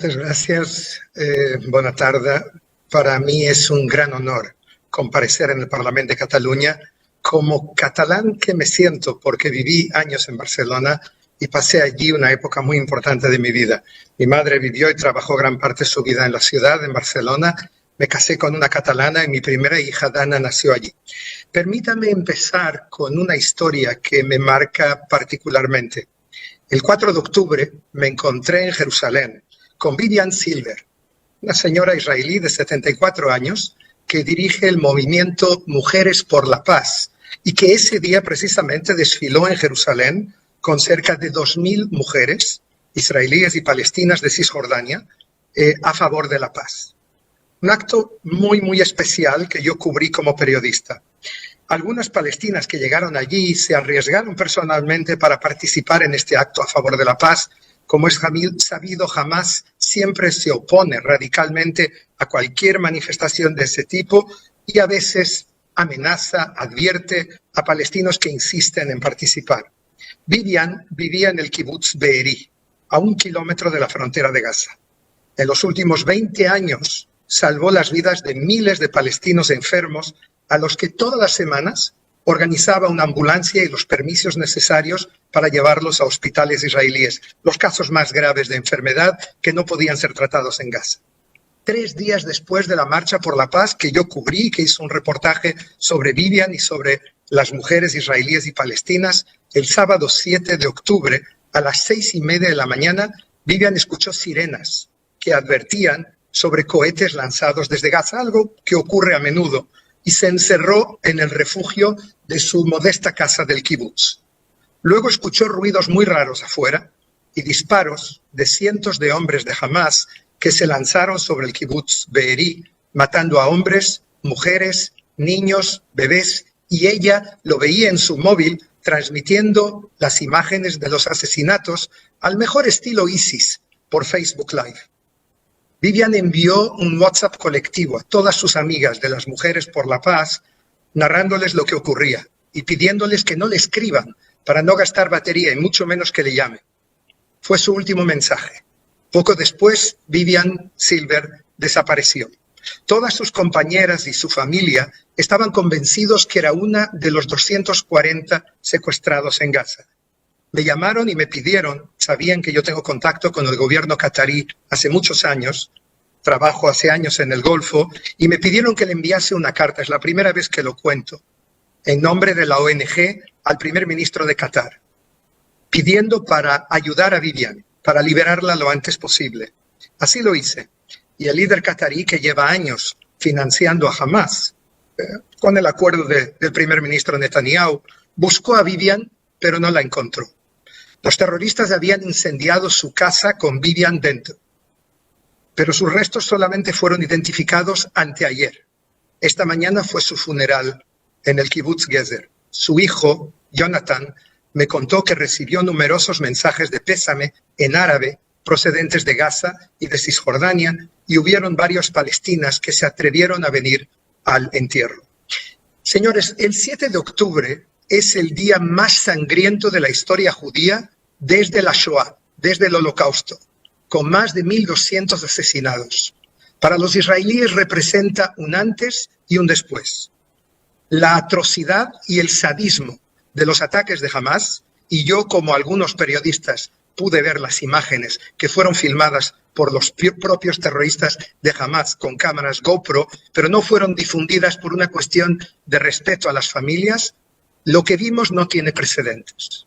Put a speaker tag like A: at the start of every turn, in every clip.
A: Moltes gràcies. Bona tarda. Para mí es un gran honor comparecer en el Parlamento de Cataluña como catalán que me siento, porque viví años en Barcelona y pasé allí una época muy importante de mi vida. Mi madre vivió y trabajó gran parte de su vida en la ciudad, en Barcelona. Me casé con una catalana y mi primera hija, Dana, nació allí. Permítame empezar con una historia que me marca particularmente. El 4 de octubre me encontré en Jerusalén con Vivian Silver, una señora israelí de 74 años que dirige el movimiento Mujeres por la Paz y que ese día precisamente desfiló en Jerusalén con cerca de 2.000 mujeres israelíes y palestinas de Cisjordania a favor de la paz. Un acto muy especial que yo cubrí como periodista. Algunas palestinas que llegaron allí se arriesgaron personalmente para participar en este acto a favor de la paz. Como es sabido, Hamás siempre se opone radicalmente a cualquier manifestación de ese tipo y a veces amenaza, advierte a palestinos que insisten en participar. Vivian vivía en el kibutz Be'eri, a 1 kilómetro de la frontera de Gaza. En los últimos 20 años salvó las vidas de miles de palestinos enfermos a los que todas las semanas organizaba una ambulancia y los permisos necesarios para llevarlos a hospitales israelíes, los casos más graves de enfermedad que no podían ser tratados en Gaza. 3 días después de la Marcha por la Paz, que yo cubrí, que hizo un reportaje sobre Vivian y sobre las mujeres israelíes y palestinas, el sábado 7 de octubre, a las 6:30 de la mañana, Vivian escuchó sirenas que advertían sobre cohetes lanzados desde Gaza, algo que ocurre a menudo, y se encerró en el refugio de su modesta casa del kibutz. Luego escuchó ruidos muy raros afuera y disparos de cientos de hombres de Hamás que se lanzaron sobre el kibutz Be'eri, matando a hombres, mujeres, niños, bebés, y ella lo veía en su móvil transmitiendo las imágenes de los asesinatos al mejor estilo ISIS por Facebook Live. Vivian envió un WhatsApp colectivo a todas sus amigas de las Mujeres por la Paz, narrándoles lo que ocurría y pidiéndoles que no le escriban para no gastar batería y mucho menos que le llamen. Fue su último mensaje. Poco después, Vivian Silver desapareció. Todas sus compañeras y su familia estaban convencidos que era una de los 240 secuestrados en Gaza. Me llamaron y me pidieron, sabían que yo tengo contacto con el gobierno catarí hace muchos años, trabajo hace años en el Golfo, y me pidieron que le enviase una carta, es la primera vez que lo cuento, en nombre de la ONG al primer ministro de Qatar, pidiendo para ayudar a Vivian, para liberarla lo antes posible. Así lo hice. Y el líder catarí, que lleva años financiando a Hamás, con el acuerdo del primer ministro Netanyahu, buscó a Vivian, pero no la encontró. Los terroristas habían incendiado su casa con Vivian dentro, pero sus restos solamente fueron identificados anteayer. Esta mañana fue su funeral en el kibutz Gezer. Su hijo, Jonathan, me contó que recibió numerosos mensajes de pésame en árabe procedentes de Gaza y de Cisjordania, y hubieron varias palestinas que se atrevieron a venir al entierro. Señores, el 7 de octubre es el día más sangriento de la historia judía desde la Shoah, desde el Holocausto, con más de 1.200 asesinados. Para los israelíes representa un antes y un después. La atrocidad y el sadismo de los ataques de Hamás, y yo, como algunos periodistas, pude ver las imágenes que fueron filmadas por los propios terroristas de Hamás con cámaras GoPro, pero no fueron difundidas por una cuestión de respeto a las familias. Lo que vimos no tiene precedentes.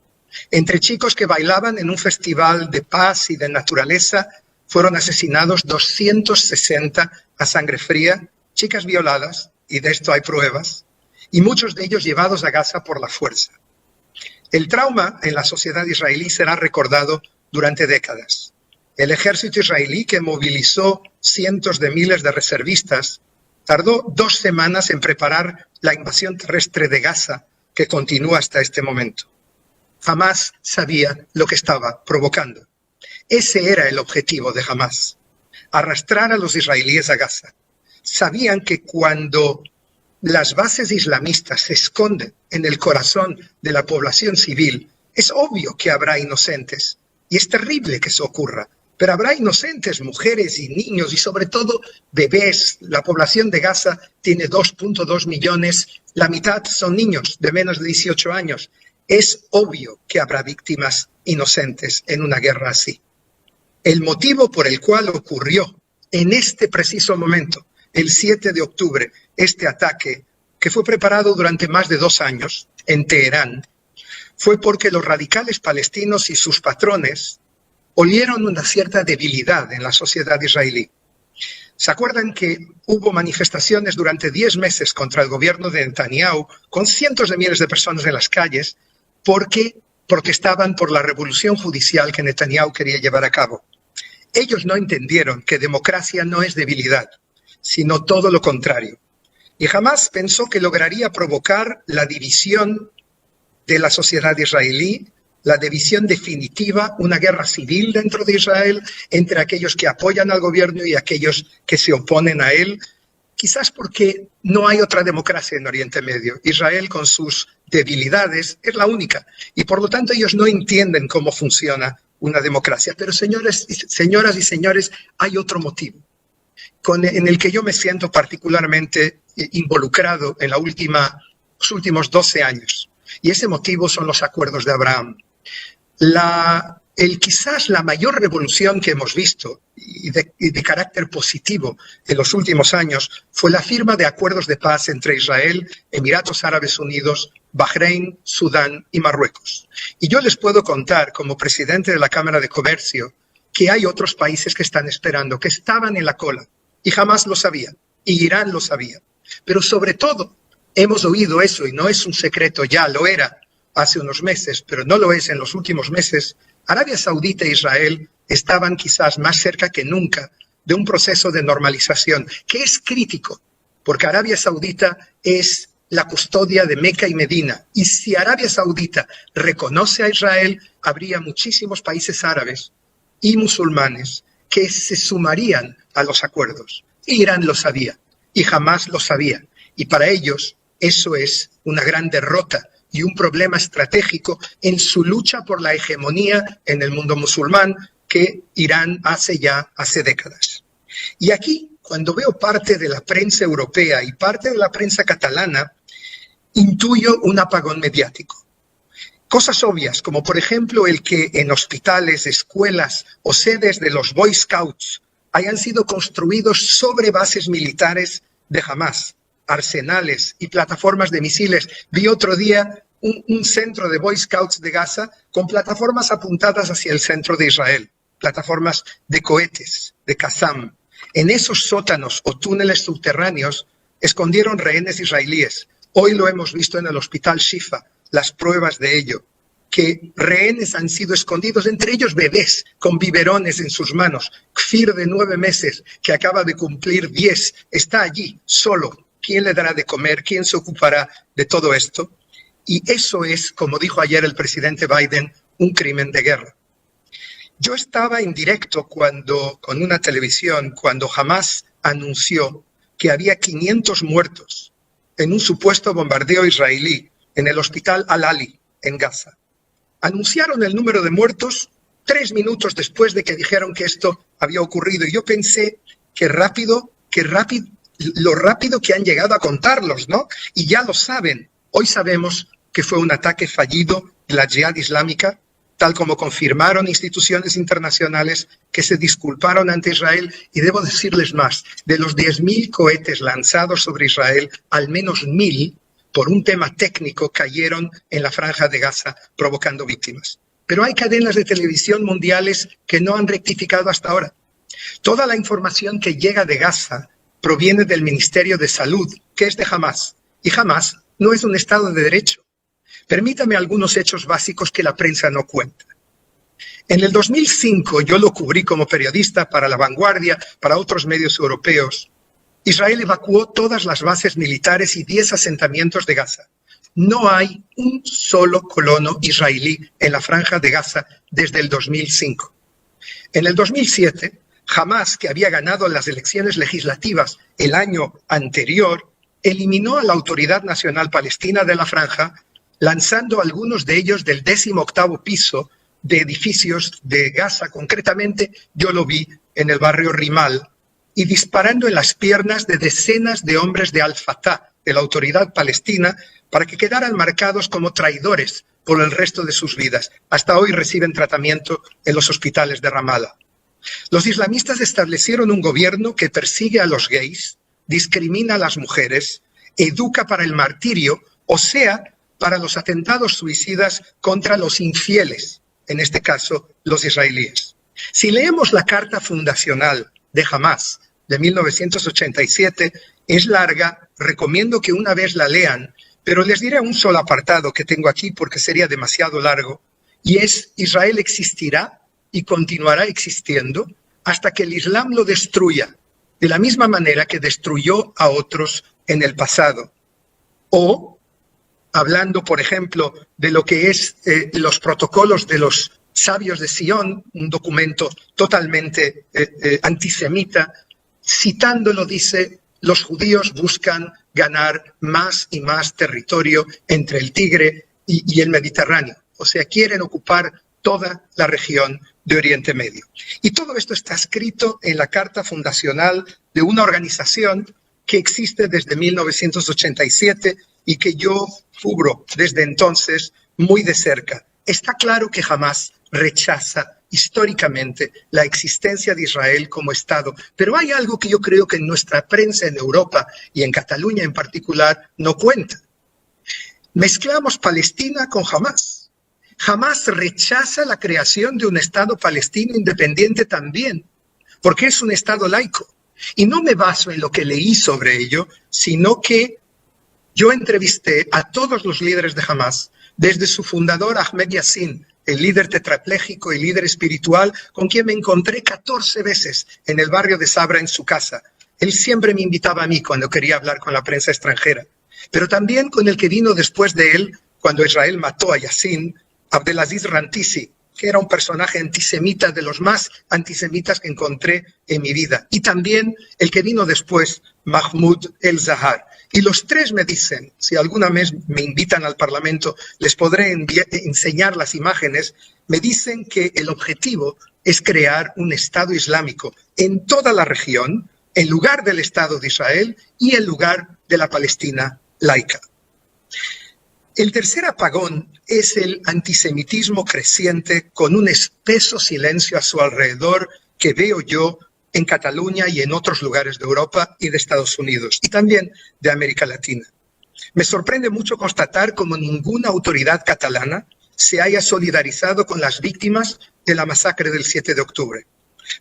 A: Entre chicos que bailaban en un festival de paz y de naturaleza, fueron asesinados 260 a sangre fría, chicas violadas, y de esto hay pruebas, y muchos de ellos llevados a Gaza por la fuerza. El trauma en la sociedad israelí será recordado durante décadas. El ejército israelí, que movilizó cientos de miles de reservistas, tardó 2 semanas en preparar la invasión terrestre de Gaza, que continúa hasta este momento. Hamás sabía lo que estaba provocando. Ese era el objetivo de Hamás, arrastrar a los israelíes a Gaza. Sabían que cuando las bases islamistas se esconden en el corazón de la población civil, es obvio que habrá inocentes, y es terrible que eso ocurra, pero habrá inocentes, mujeres y niños, y sobre todo bebés. La población de Gaza tiene 2.2 millones, la mitad son niños de menos de 18 años. Es obvio que habrá víctimas inocentes en una guerra así. El motivo por el cual ocurrió en este preciso momento, el 7 de octubre, este ataque, que fue preparado durante más de 2 años en Teherán, fue porque los radicales palestinos y sus patrones olieron una cierta debilidad en la sociedad israelí. ¿Se acuerdan que hubo manifestaciones durante 10 meses contra el gobierno de Netanyahu, con cientos de miles de personas en las calles, porque protestaban por la revolución judicial que Netanyahu quería llevar a cabo? Ellos no entendieron que democracia no es debilidad, sino todo lo contrario. Y jamás pensó que lograría provocar la división de la sociedad israelí, la división definitiva, una guerra civil dentro de Israel entre aquellos que apoyan al gobierno y aquellos que se oponen a él, quizás porque no hay otra democracia en Oriente Medio. Israel, con sus debilidades, es la única, y por lo tanto ellos no entienden cómo funciona una democracia. Pero señoras y señores, hay otro motivo en el que yo me siento particularmente involucrado en los últimos 12 años, y ese motivo son los acuerdos de Abraham. Quizás la mayor revolución que hemos visto y de carácter positivo en los últimos años fue la firma de acuerdos de paz entre Israel, Emiratos Árabes Unidos, Bahrein, Sudán y Marruecos. Y yo les puedo contar, como presidente de la Cámara de Comercio, que hay otros países que están esperando, que estaban en la cola y jamás lo sabían, y Irán lo sabía. Pero sobre todo, hemos oído eso, y no es un secreto, ya lo era hace unos meses, pero no lo es en los últimos meses. Arabia Saudita e Israel estaban quizás más cerca que nunca de un proceso de normalización, que es crítico, porque Arabia Saudita es la custodia de Meca y Medina, y si Arabia Saudita reconoce a Israel, habría muchísimos países árabes y musulmanes que se sumarían a los acuerdos. Irán lo sabía, y jamás lo sabía, y para ellos eso es una gran derrota y un problema estratégico en su lucha por la hegemonía en el mundo musulmán que Irán hace décadas. Y aquí, cuando veo parte de la prensa europea y parte de la prensa catalana, intuyo un apagón mediático. Cosas obvias, como por ejemplo el que en hospitales, escuelas o sedes de los Boy Scouts hayan sido construidos sobre bases militares de Hamás, arsenales y plataformas de misiles. Vi otro día un centro de Boy Scouts de Gaza con plataformas apuntadas hacia el centro de Israel, plataformas de cohetes, de Qassam. En esos sótanos o túneles subterráneos escondieron rehenes israelíes. Hoy lo hemos visto en el hospital Shifa, las pruebas de ello, que rehenes han sido escondidos, entre ellos bebés con biberones en sus manos. Kfir de 9 meses, que acaba de cumplir 10, está allí, solo. ¿Quién le dará de comer? ¿Quién se ocupará de todo esto? Y eso es, como dijo ayer el presidente Biden, un crimen de guerra. Yo estaba en directo con una televisión cuando Hamás anunció que había 500 muertos en un supuesto bombardeo israelí en el hospital Al-Ali, en Gaza. Anunciaron el número de muertos 3 minutos después de que dijeron que esto había ocurrido. Y yo pensé, lo rápido que han llegado a contarlos, ¿no? Y ya lo saben. Hoy sabemos que fue un ataque fallido de la Yihad Islámica, tal como confirmaron instituciones internacionales que se disculparon ante Israel. Y debo decirles más, de los 10.000 cohetes lanzados sobre Israel, al menos 1.000, por un tema técnico, cayeron en la franja de Gaza, provocando víctimas. Pero hay cadenas de televisión mundiales que no han rectificado hasta ahora. Toda la información que llega de Gaza proviene del Ministerio de Salud, que es de Hamás. Y Hamás no es un Estado de Derecho. Permítame algunos hechos básicos que la prensa no cuenta. En el 2005, yo lo cubrí como periodista para La Vanguardia, para otros medios europeos. Israel evacuó todas las bases militares y 10 asentamientos de Gaza. No hay un solo colono israelí en la franja de Gaza desde el 2005. En el 2007, Hamás, que había ganado las elecciones legislativas el año anterior, eliminó a la Autoridad Nacional Palestina de la franja, lanzando a algunos de ellos del 18º piso de edificios de Gaza, concretamente yo lo vi en el barrio Rimal, y disparando en las piernas de decenas de hombres de Al-Fatah, de la autoridad palestina, para que quedaran marcados como traidores por el resto de sus vidas. Hasta hoy reciben tratamiento en los hospitales de Ramallah. Los islamistas establecieron un gobierno que persigue a los gays, discrimina a las mujeres, educa para el martirio, o sea, para los atentados suicidas contra los infieles, en este caso, los israelíes. Si leemos la carta fundacional de Hamás de 1987, es larga, recomiendo que una vez la lean, pero les diré un solo apartado que tengo aquí porque sería demasiado largo, y es: Israel existirá y continuará existiendo hasta que el Islam lo destruya, de la misma manera que destruyó a otros en el pasado. O, hablando, por ejemplo, de lo que es los protocolos de los sabios de Sion, un documento totalmente antisemita, citándolo dice: los judíos buscan ganar más y más territorio entre el Tigre y el Mediterráneo. O sea, quieren ocupar toda la región de Oriente Medio. Y todo esto está escrito en la carta fundacional de una organización que existe desde 1987 y que yo cubro desde entonces muy de cerca. Está claro que jamás rechaza históricamente la existencia de Israel como Estado, pero hay algo que yo creo que en nuestra prensa en Europa y en Cataluña en particular no cuenta. Mezclamos Palestina con Hamás. Hamás rechaza la creación de un Estado palestino independiente también, porque es un Estado laico. Y no me baso en lo que leí sobre ello, sino que yo entrevisté a todos los líderes de Hamás, desde su fundador Ahmed Yassin, el líder tetrapléjico y líder espiritual, con quien me encontré 14 veces en el barrio de Sabra en su casa. Él siempre me invitaba a mí cuando quería hablar con la prensa extranjera, pero también con el que vino después de él, cuando Israel mató a Yassin, Abdelaziz Rantisi, que era un personaje antisemita de los más antisemitas que encontré en mi vida. Y también el que vino después, Mahmoud El-Zahar. Y los tres me dicen, si alguna vez me invitan al Parlamento, les podré enseñar las imágenes, me dicen que el objetivo es crear un Estado islámico en toda la región, en lugar del Estado de Israel y en lugar de la Palestina laica. El tercer apagón es el antisemitismo creciente con un espeso silencio a su alrededor que veo yo en Cataluña y en otros lugares de Europa y de Estados Unidos, y también de América Latina. Me sorprende mucho constatar cómo ninguna autoridad catalana se haya solidarizado con las víctimas de la masacre del 7 de octubre.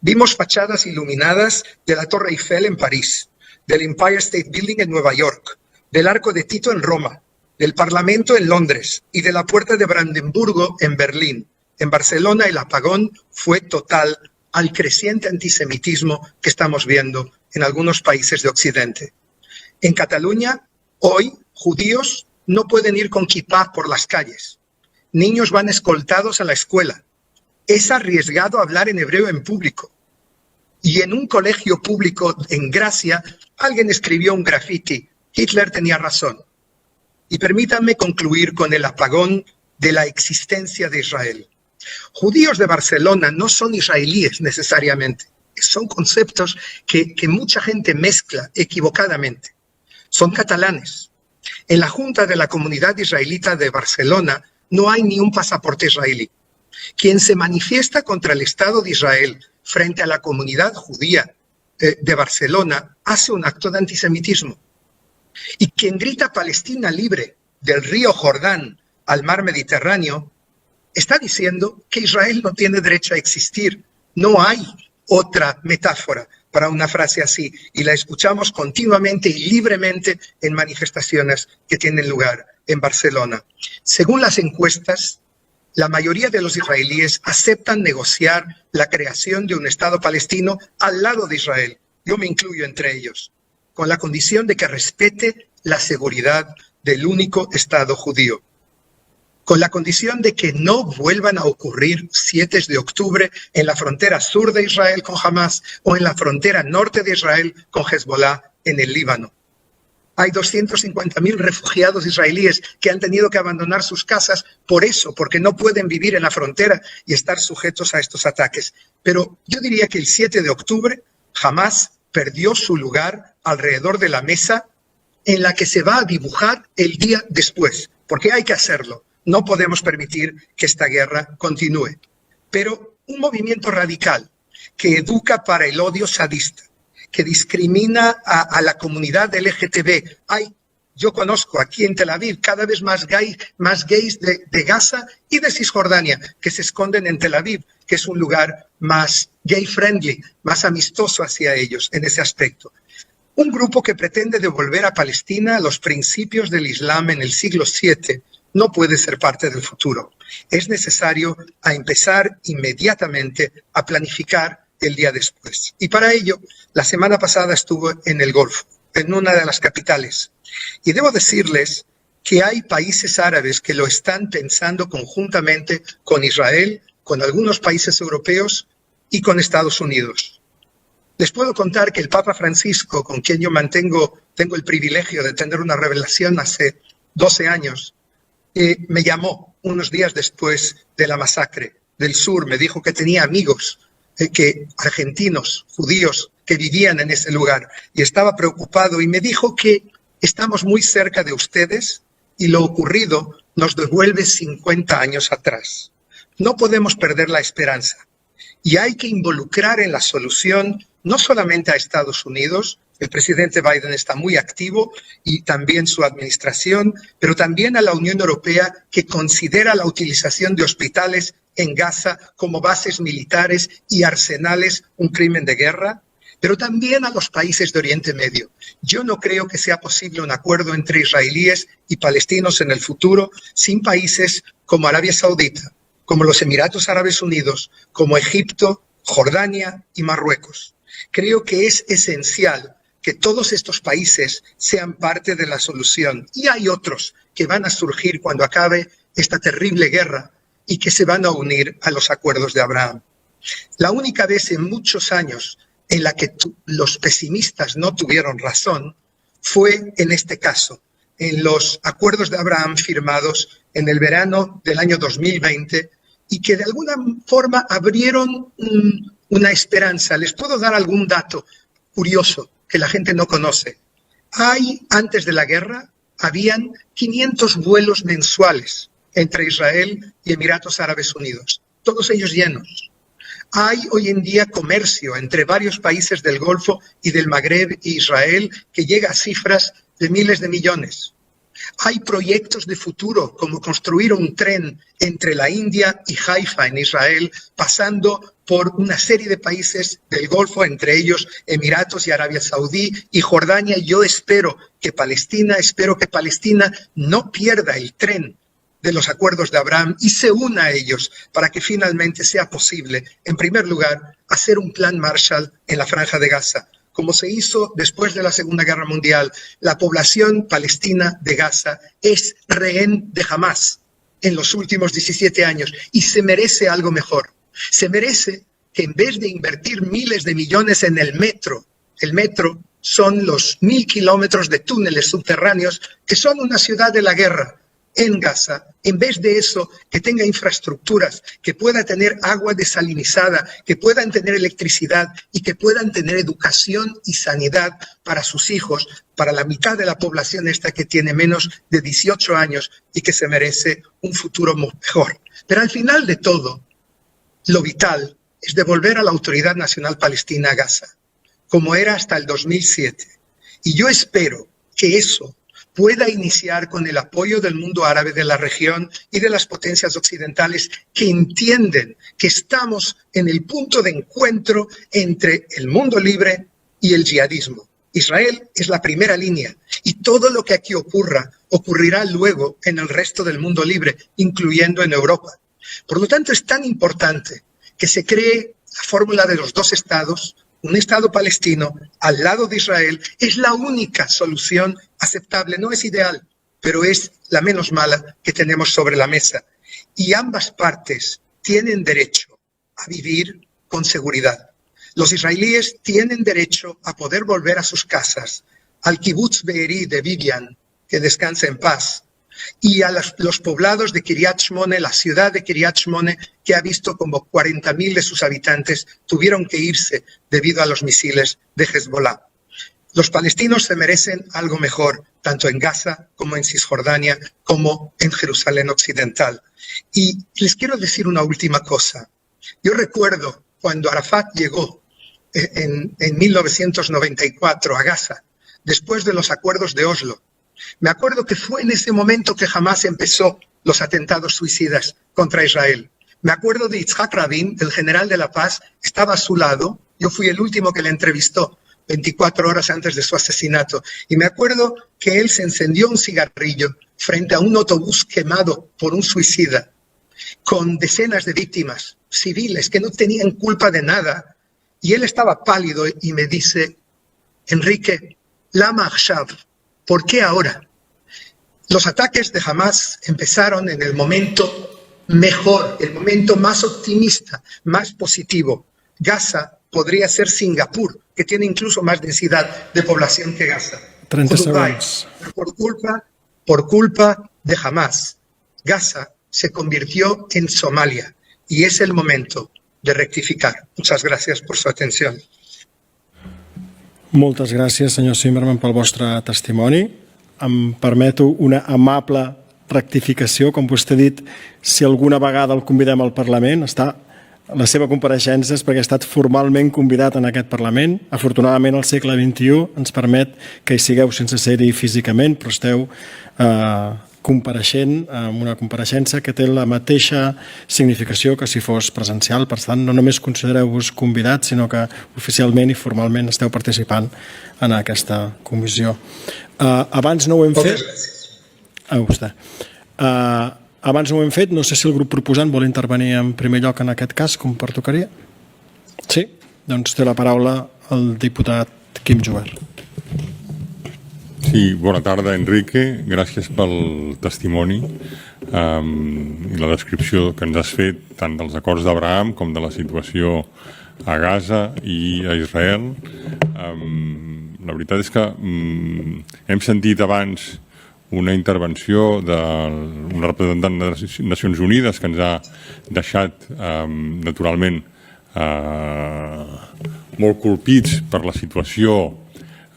A: Vimos fachadas iluminadas de la Torre Eiffel en París, del Empire State Building en Nueva York, del Arco de Tito en Roma, del Parlamento en Londres y de la Puerta de Brandenburgo en Berlín. En Barcelona el apagón fue total al creciente antisemitismo que estamos viendo en algunos países de Occidente. En Cataluña, hoy, judíos no pueden ir con kipá por las calles. Niños van escoltados a la escuela. Es arriesgado hablar en hebreo en público. Y en un colegio público en Gracia, alguien escribió un graffiti: Hitler tenía razón. Y permítanme concluir con el apagón de la existencia de Israel. Judíos de Barcelona no son israelíes necesariamente. Son conceptos que mucha gente mezcla equivocadamente. Son catalanes. En la Junta de la Comunidad Israelita de Barcelona no hay ni un pasaporte israelí. Quien se manifiesta contra el Estado de Israel frente a la comunidad judía de Barcelona hace un acto de antisemitismo. Y quien grita Palestina libre del río Jordán al mar Mediterráneo está diciendo que Israel no tiene derecho a existir. No hay otra metáfora para una frase así, y la escuchamos continuamente y libremente en manifestaciones que tienen lugar en Barcelona. Según las encuestas, la mayoría de los israelíes aceptan negociar la creación de un Estado palestino al lado de Israel. Yo me incluyo entre ellos, con la condición de que respete la seguridad del único Estado judío, con la condición de que no vuelvan a ocurrir 7 de octubre en la frontera sur de Israel con Hamás o en la frontera norte de Israel con Hezbollah en el Líbano. Hay 250.000 refugiados israelíes que han tenido que abandonar sus casas por eso, porque no pueden vivir en la frontera y estar sujetos a estos ataques. Pero yo diría que el 7 de octubre Hamás perdió su lugar alrededor de la mesa en la que se va a dibujar el día después, porque hay que hacerlo. No podemos permitir que esta guerra continúe. Pero un movimiento radical que educa para el odio sadista, que discrimina a la comunidad LGTB. Yo conozco aquí en Tel Aviv cada vez más gays de Gaza y de Cisjordania que se esconden en Tel Aviv, que es un lugar más gay-friendly, más amistoso hacia ellos en ese aspecto. Un grupo que pretende devolver a Palestina los principios del Islam en el siglo VII no puede ser parte del futuro. Es necesario empezar inmediatamente a planificar el día después. Y para ello, la semana pasada estuve en el Golfo, en una de las capitales. Y debo decirles que hay países árabes que lo están pensando conjuntamente con Israel, con algunos países europeos y con Estados Unidos. Les puedo contar que el Papa Francisco, con quien yo tengo el privilegio de tener una revelación hace 12 años, me llamó unos días después de la masacre del sur. Me dijo que tenía amigos argentinos, judíos, que vivían en ese lugar y estaba preocupado y me dijo que estamos muy cerca de ustedes y lo ocurrido nos devuelve 50 años atrás. No podemos perder la esperanza y hay que involucrar en la solución no solamente a Estados Unidos. El presidente Biden está muy activo y también su administración, pero también a la Unión Europea, que considera la utilización de hospitales en Gaza como bases militares y arsenales un crimen de guerra, pero también a los países de Oriente Medio. Yo no creo que sea posible un acuerdo entre israelíes y palestinos en el futuro sin países como Arabia Saudita, como los Emiratos Árabes Unidos, como Egipto, Jordania y Marruecos. Creo que es esencial que todos estos países sean parte de la solución. Y hay otros que van a surgir cuando acabe esta terrible guerra y que se van a unir a los acuerdos de Abraham. La única vez en muchos años en la que los pesimistas no tuvieron razón fue en este caso, en los acuerdos de Abraham firmados en el verano del año 2020 y que de alguna forma abrieron una esperanza. Les puedo dar algún dato curioso que la gente no conoce. Antes de la guerra, habían 500 vuelos mensuales entre Israel y Emiratos Árabes Unidos, todos ellos llenos. Hay hoy en día comercio entre varios países del Golfo y del Magreb e Israel que llega a cifras de miles de millones. Hay proyectos de futuro, como construir un tren entre la India y Haifa en Israel, pasando por una serie de países del Golfo, entre ellos Emiratos y Arabia Saudí y Jordania. Yo espero que Palestina no pierda el tren de los acuerdos de Abraham y se una a ellos para que finalmente sea posible, en primer lugar, hacer un plan Marshall en la Franja de Gaza. Como se hizo después de la Segunda Guerra Mundial, la población palestina de Gaza es rehén de Hamás en los últimos 17 años y se merece algo mejor. Se merece que en vez de invertir miles de millones en el metro son los 1.000 kilómetros de túneles subterráneos que son una ciudad de la guerra en Gaza, en vez de eso, que tenga infraestructuras, que pueda tener agua desalinizada, que puedan tener electricidad y que puedan tener educación y sanidad para sus hijos, para la mitad de la población esta que tiene menos de 18 años y que se merece un futuro mejor. Pero al final de todo, lo vital es devolver a la Autoridad Nacional Palestina a Gaza, como era hasta el 2007. Y yo espero que eso pueda iniciar con el apoyo del mundo árabe, de la región y de las potencias occidentales que entienden que estamos en el punto de encuentro entre el mundo libre y el yihadismo. Israel es la primera línea y todo lo que aquí ocurrirá luego en el resto del mundo libre, incluyendo en Europa. Por lo tanto, es tan importante que se cree la fórmula de los dos estados. Un Estado palestino al lado de Israel es la única solución aceptable. No es ideal, pero es la menos mala que tenemos sobre la mesa. Y ambas partes tienen derecho a vivir con seguridad. Los israelíes tienen derecho a poder volver a sus casas, al Kibbutz Be'eri de Vivian, que descansa en paz, y a los poblados de Kiryat Shmone, la ciudad de Kiryat Shmone, que ha visto como 40.000 de sus habitantes tuvieron que irse debido a los misiles de Hezbollah. Los palestinos se merecen algo mejor, tanto en Gaza como en Cisjordania, como en Jerusalén Occidental. Y les quiero decir una última cosa. Yo recuerdo cuando Arafat llegó en 1994 a Gaza, después de los acuerdos de Oslo. Me acuerdo que fue en ese momento que Hamás empezó los atentados suicidas contra Israel. Me acuerdo de Yitzhak Rabin, el general de la paz, estaba a su lado. Yo fui el último que le entrevistó 24 horas antes de su asesinato. Y me acuerdo que él se encendió un cigarrillo frente a un autobús quemado por un suicida, con decenas de víctimas civiles que no tenían culpa de nada. Y él estaba pálido y me dice, Enrique, lama achshav, ¿por qué ahora? Los ataques de Hamás empezaron en el momento mejor, el momento más optimista, más positivo. Gaza podría ser Singapur, que tiene incluso más densidad de población que Gaza.
B: 30
A: Dubái,
B: segons.
A: por culpa de Hamás, Gaza se convirtió en Somalia y es el momento de rectificar. Muchas gracias por su atención.
B: Moltes gràcies, senyor Zimmerman, pel vostre testimoni. Em permeto una amable rectificació. Com vostè ha dit, si alguna vegada el convidem al Parlament, la seva compareixença és perquè ha estat formalment convidat en aquest Parlament. Afortunadament, el segle XXI ens permet que hi sigueu sense ser-hi físicament, però esteu compareixent amb una compareixença que té la mateixa significació que si fos presencial. Per tant, no només considereu-vos convidats, sinó que oficialment i formalment esteu participant en aquesta comissió. Abans no ho hem fet... Vostè. Abans no ho hem fet, no sé si el grup proposant vol intervenir en primer lloc en aquest cas, com pertocaria. Sí? Doncs té la paraula el diputat Quim Jubert.
C: Sí, bona tarda, Enrique. Gràcies pel testimoni i la descripció que ens has fet tant dels acords d'Abraham com de la situació a Gaza i a Israel. La veritat és que hem sentit abans una intervenció d'un representant de les Nacions Unides que ens ha deixat, naturalment, molt colpits per la situació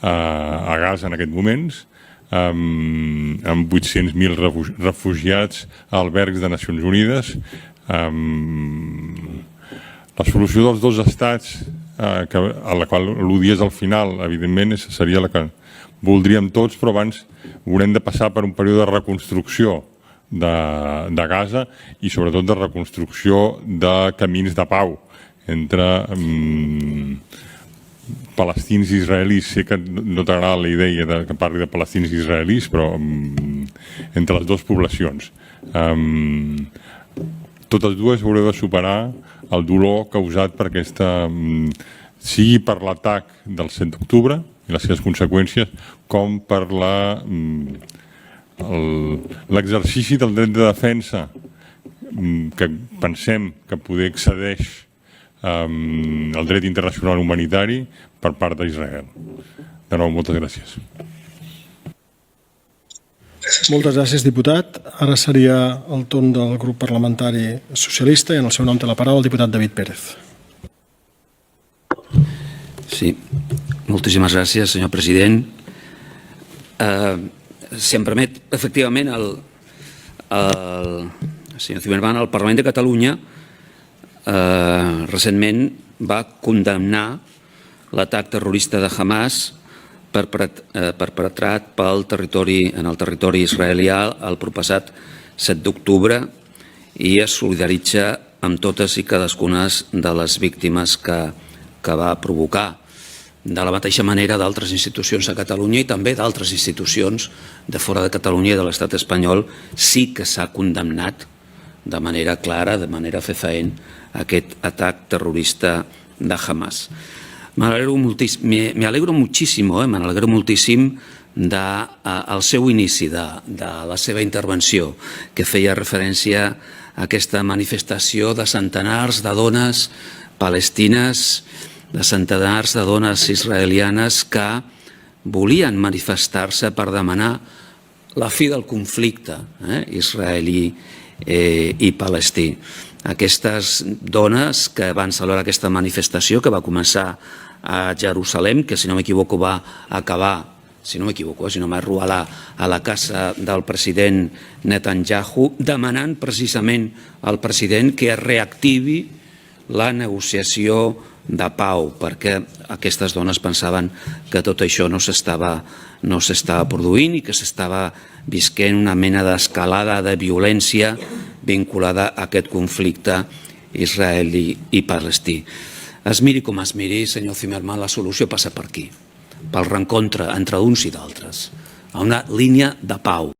C: a Gaza en aquests moments, amb 800.000 refugiats a albergs de Nacions Unides. La solució dels dos estats, a la qual al·ludies al final, evidentment, seria la que voldríem tots, però abans haurem de passar per un període de reconstrucció de Gaza i sobretot de reconstrucció de camins de pau entre palestins i israelis. Sé que no t'agrada la idea que parli de palestins i israelis, però entre les dues poblacions. Totes dues haureu de superar el dolor causat per aquesta, sigui per l'atac del 7 d'octubre i les seves conseqüències, com per l'exercici del dret de defensa que pensem que poder excedeix el dret internacional humanitari per part d'Israel. De nou, moltes gràcies.
B: Moltes gràcies, diputat. Ara seria el torn del grup parlamentari socialista i en el seu nom té la paraula el diputat David Pérez.
D: Sí, moltíssimes gràcies, senyor president. Si em permet, efectivament, el senyor Zimmerman, el Parlament de Catalunya recentment va condemnar l'atac terrorista de Hamàs perpetrat en el territori israelià el proppassat 7 d'octubre i es solidaritza amb totes i cadascuna de les víctimes que va provocar. De la mateixa manera, d'altres institucions a Catalunya i també d'altres institucions de fora de Catalunya i de l'estat espanyol sí que s'ha condemnat de manera clara, de manera fefaent, aquest atac terrorista de Hamàs. Me alegro moltíssim del seu inici, de la seva intervenció, que feia referència a aquesta manifestació de centenars de dones palestines, de centenars de dones israelianes que volien manifestar-se per demanar la fi del conflicte israelí i palestí. Aquestes dones que van celebrar aquesta manifestació, que va començar a Jerusalem, que si no m'equivoco va acabar, si no m'erro, a la casa del president Netanyahu, demanant precisament al president que es reactivi la negociació de pau, perquè aquestes dones pensaven que tot això no s'estava produint i que s'estava visquent una mena d'escalada de violència vinculada a aquest conflicte israelí i palestí. Es miri com es miri, senyor Zimmermann, la solució passa per aquí, pel reencontre entre uns i d'altres, a una línia de pau.